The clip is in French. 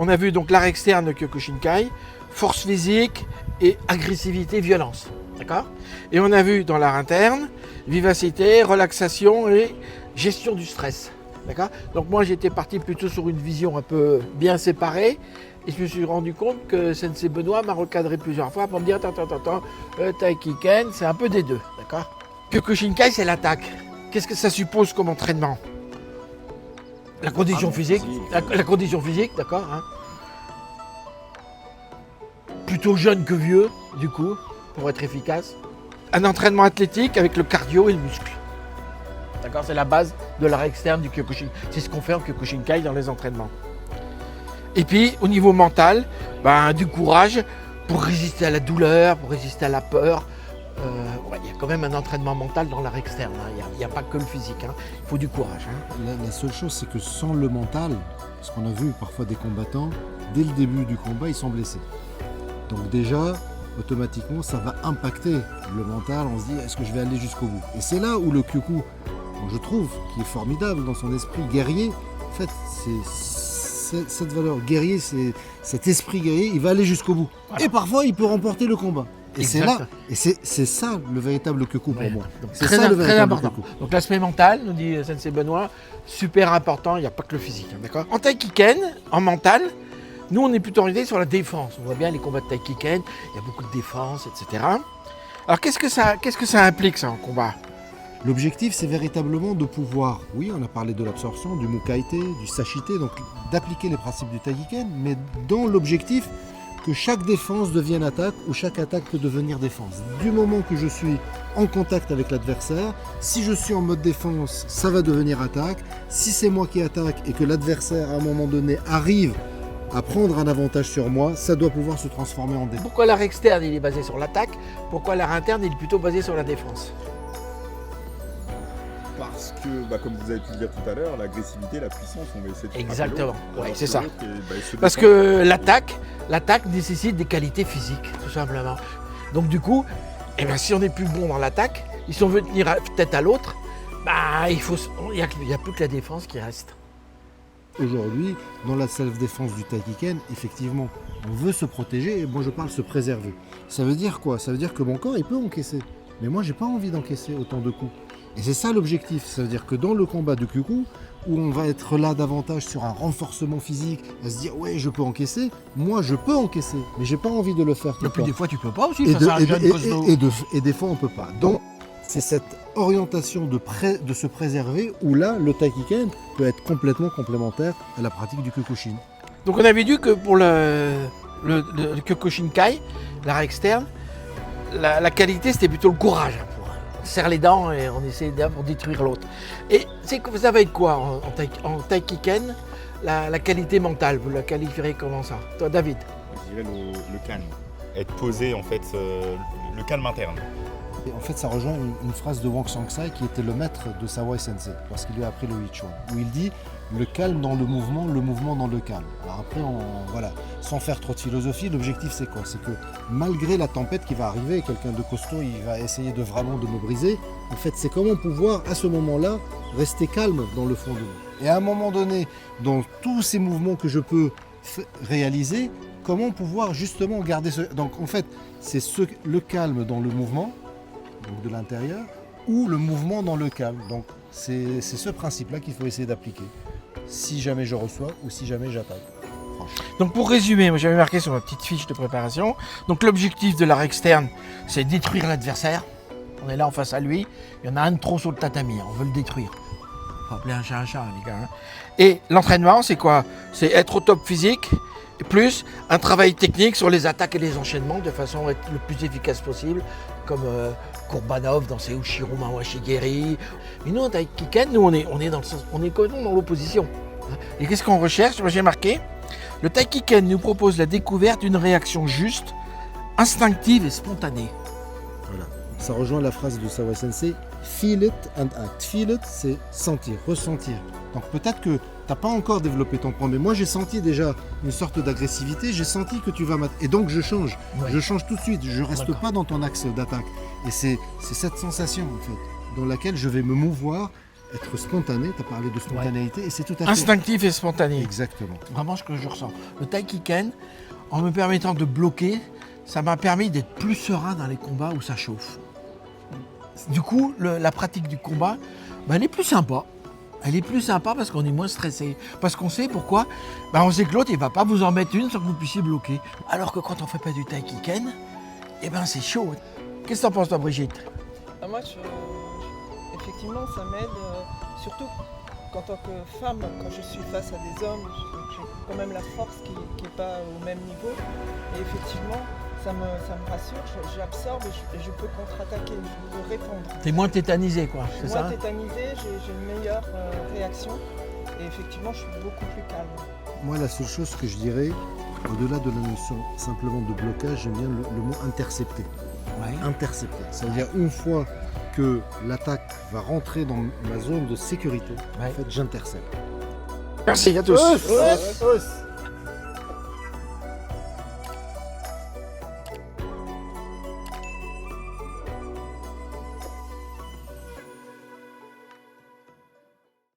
On a vu donc l'art externe de Kyokushinkai, force physique et agressivité, violence. D'accord ? Et on a vu dans l'art interne, vivacité, relaxation et gestion du stress. D'accord ? Donc moi j'étais parti plutôt sur une vision un peu bien séparée. Et je me suis rendu compte que Sensei Benoît m'a recadré plusieurs fois pour me dire attends, Taikiken, c'est un peu des deux. D'accord ? Kyokushinkai, c'est l'attaque. Qu'est-ce que ça suppose comme entraînement ? La condition physique, la condition physique, d'accord, hein. Plutôt jeune que vieux, du coup, pour être efficace. Un entraînement athlétique avec le cardio et le muscle. D'accord, c'est la base de l'art externe du Kyokushin. C'est ce qu'on fait en Kyokushinkai dans les entraînements. Et puis, au niveau mental, du courage pour résister à la douleur, pour résister à la peur. Il y a quand même un entraînement mental dans l'art externe. Hein. Il n'y a pas que le physique. Hein. Il faut du courage. Hein. La seule chose, c'est que sans le mental, parce qu'on a vu parfois des combattants, dès le début du combat, ils sont blessés. Donc déjà, automatiquement, ça va impacter le mental. On se dit, est-ce que je vais aller jusqu'au bout ? Et c'est là où le Kyoku, je trouve, qui est formidable dans son esprit guerrier, en fait, c'est cette valeur guerrier, c'est cet esprit guerrier, il va aller jusqu'au bout. Voilà. Et parfois, il peut remporter le combat. Et c'est là, et c'est ça le véritable Kyoku pour moi. C'est ça le véritable Kyoku. Donc l'aspect mental, nous dit Sensei Benoît, super important, il n'y a pas que le physique. Hein, d'accord ? En Taikiken, en mental, nous on est plutôt orienté sur la défense. On voit bien les combats de Taikiken, il y a beaucoup de défense, etc. Alors qu'est-ce que ça implique ça en combat ? L'objectif, c'est véritablement de pouvoir, oui, on a parlé de l'absorption, du mukaite, du sashite, donc d'appliquer les principes du Taikiken, mais dans l'objectif que chaque défense devienne attaque ou chaque attaque peut devenir défense. Du moment que je suis en contact avec l'adversaire, si je suis en mode défense, ça va devenir attaque. Si c'est moi qui attaque et que l'adversaire, à un moment donné, arrive à prendre un avantage sur moi, ça doit pouvoir se transformer en défense. Pourquoi l'art externe, il est basé sur l'attaque ? Pourquoi l'art interne, il est plutôt basé sur la défense ? Parce que, comme vous avez pu le dire tout à l'heure, l'agressivité, la puissance, on va essayer de exactement, oui, c'est ça. Parce que l'attaque nécessite des qualités physiques, tout simplement. Donc du coup, si on n'est plus bon dans l'attaque, si on veut tenir tête à l'autre, il n'y a plus que la défense qui reste. Aujourd'hui, dans la self-défense du Taikiken, effectivement, on veut se protéger et moi je parle se préserver. Ça veut dire quoi ? Ça veut dire que mon corps, il peut encaisser. Mais moi, j'ai pas envie d'encaisser autant de coups. Et c'est ça l'objectif, ça veut dire que dans le combat de Kyoku, où on va être là davantage sur un renforcement physique, à se dire ouais je peux encaisser, moi je peux encaisser, mais j'ai pas envie de le faire tout le temps. Et puis des fois tu peux pas aussi, face à un jeune costaud. Et des fois on peut pas. Donc c'est cette orientation de se préserver où là le Taikiken peut être complètement complémentaire à la pratique du Kyokushin. Donc on avait dit que pour le Kyokushinkai, l'art externe, la qualité c'était plutôt le courage. On serre les dents et on essaie pour détruire l'autre. Et ça va être quoi en Taikiken, la qualité mentale? Vous la qualifierez comment ça? Toi, David? Je dirais le calme. Être posé, en fait, le calme interne. Et en fait, ça rejoint une phrase de Wang Sangsai qui était le maître de Sawai Sensei lorsqu'il lui a appris le Wing Chun, où il dit le calme dans le mouvement dans le calme. Alors après, sans faire trop de philosophie, l'objectif c'est quoi? C'est que malgré la tempête qui va arriver, quelqu'un de costaud, il va essayer de me briser. En fait, c'est comment pouvoir à ce moment-là rester calme dans le fond de nous. Et à un moment donné, dans tous ces mouvements que je peux réaliser, comment pouvoir justement garder ce... Donc en fait, c'est le calme dans le mouvement, donc de l'intérieur, ou le mouvement dans le calme. Donc c'est ce principe-là qu'il faut essayer d'appliquer. Si jamais je reçois ou si jamais j'attaque. Donc pour résumer, moi j'avais marqué sur ma petite fiche de préparation, donc l'objectif de l'art externe, c'est détruire l'adversaire. On est là en face à lui, il y en a un de trop sur le tatami, on veut le détruire. Faut appeler un chat, les gars. Et l'entraînement, c'est quoi? C'est être au top physique, plus un travail technique sur les attaques et les enchaînements, de façon à être le plus efficace possible, comme Kurbanov dans ses Ushiro Mawashigeri. Mais nous, en Taikiken, on est complètement dans l'opposition. Et qu'est-ce qu'on recherche? Moi j'ai marqué, le Taikiken nous propose la découverte d'une réaction juste, instinctive et spontanée. Voilà. Ça rejoint la phrase de Sawai Sensei, feel it and act. Feel it, c'est sentir, ressentir. Donc peut-être que tu n'as pas encore développé ton point, mais moi j'ai senti déjà une sorte d'agressivité, j'ai senti que tu vas m'attaquer. Et donc je change, je change tout de suite, je ne reste pas dans ton axe d'attaque. Et c'est cette sensation en fait, dans laquelle je vais me mouvoir être spontané, tu as parlé de spontanéité, et c'est tout à fait... Instinctif et spontané. Exactement. Vraiment ce que je ressens. Le Taikiken, en me permettant de bloquer, ça m'a permis d'être plus serein dans les combats où ça chauffe. Du coup, la pratique du combat, elle est plus sympa. Elle est plus sympa parce qu'on est moins stressé. Parce qu'on sait pourquoi. On sait que l'autre, il ne va pas vous en mettre une sans que vous puissiez bloquer. Alors que quand on ne fait pas du Taikiken, c'est chaud. Qu'est-ce que t'en penses, toi, Brigitte? Moi, effectivement, ça m'aide, surtout qu'en tant que femme, quand je suis face à des hommes, j'ai quand même la force qui n'est pas au même niveau. Et effectivement, ça me rassure, j'absorbe et je peux contre-attaquer, je peux répondre. T'es moins tétanisé, quoi, c'est ça? Moins tétanisé, j'ai une meilleure réaction et effectivement, je suis beaucoup plus calme. Moi, la seule chose que je dirais, au-delà de la notion simplement de blocage, j'aime bien le mot intercepter. Ouais. Intercepter. C'est-à-dire une fois que l'attaque va rentrer dans ma zone de sécurité, en fait, j'intercepte. Merci à tous. Os